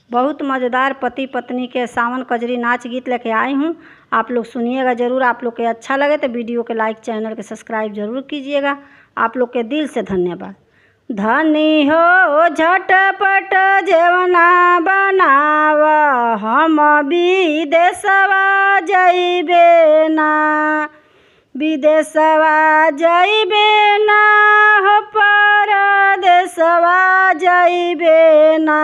बहुत मज़ेदार पति पत्नी के सावन कजरी नाच गीत लेके आई हूँ। आप लोग सुनिएगा ज़रूर। आप लोग के अच्छा लगे तो वीडियो के लाइक, चैनल के सब्सक्राइब ज़रूर कीजिएगा। आप लोग के दिल से धन्यवाद। धनी हो झटपट जेवना बनाव, हम विदेशवा जइबे ना, विदेशवा जइबे ना हो, परदेशवा जइबे ना,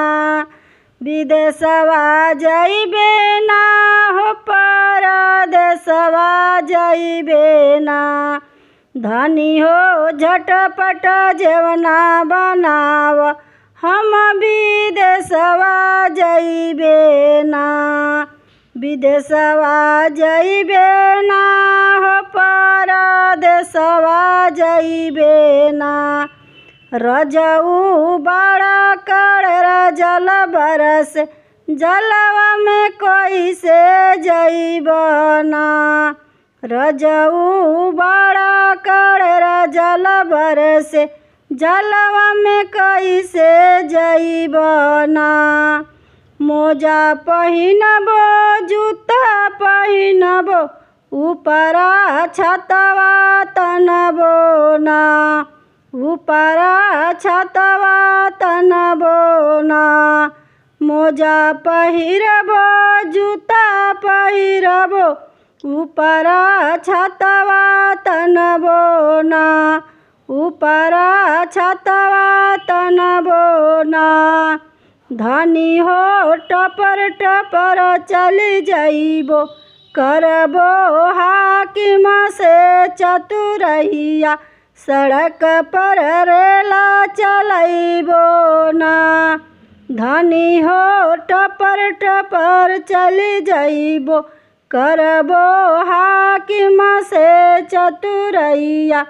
विदेशवा जइबे ना हो, परदेशवा जइबे ना। धनी हो झटपट जेवना बनाव, हम विदेशवा जइबे ना, विदेशवा जइबे ना हो, परदेशवा जइबे ना। रजऊ बड़ा कड़रा जल बरस, जलवा में कैसे जइब ना। रजऊ बड़ा कड़रा जल बरस, जलवा में कैसे जइब ना। मोजा पहिनबो जूता पहिनबो, ऊपरा छतवा तनबो ना, ऊपरा छतवा तनबो ना। मोजा पहिरबो जूता पहिरबो, ऊपरा छतवा तनबो ना, ऊपरा छतवा तनबो ना। धनी हो टपर टपर चली जइबो, करबो हाकिम से चतुरहिया, सड़क पर रेला चलइबो ना। धनी हो टपर टपर चली जइबो, करबो हाकिम से चतुरहिया,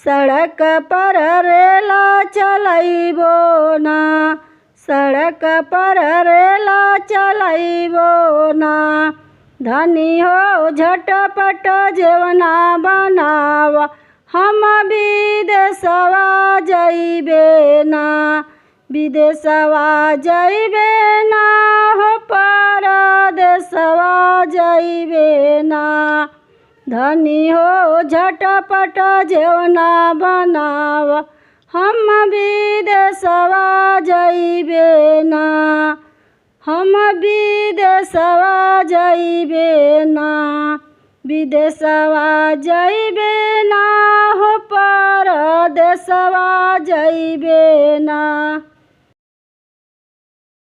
सड़क पर रेला चलइबो ना, सड़क पर रेला चलइबो ना। धनी हो झटपट जेवना बनाव, हम विदेशवा जइबे ना, विदेशवा जइबे ना हो, परदेशवा जइबे ना। धनी हो झटपट जेवना बनाव, हम विदेशवा जइबे ना, हम विदेशवा जइबे ना, विदेशवा जइबे ना हो, परदेशवा जइबे ना।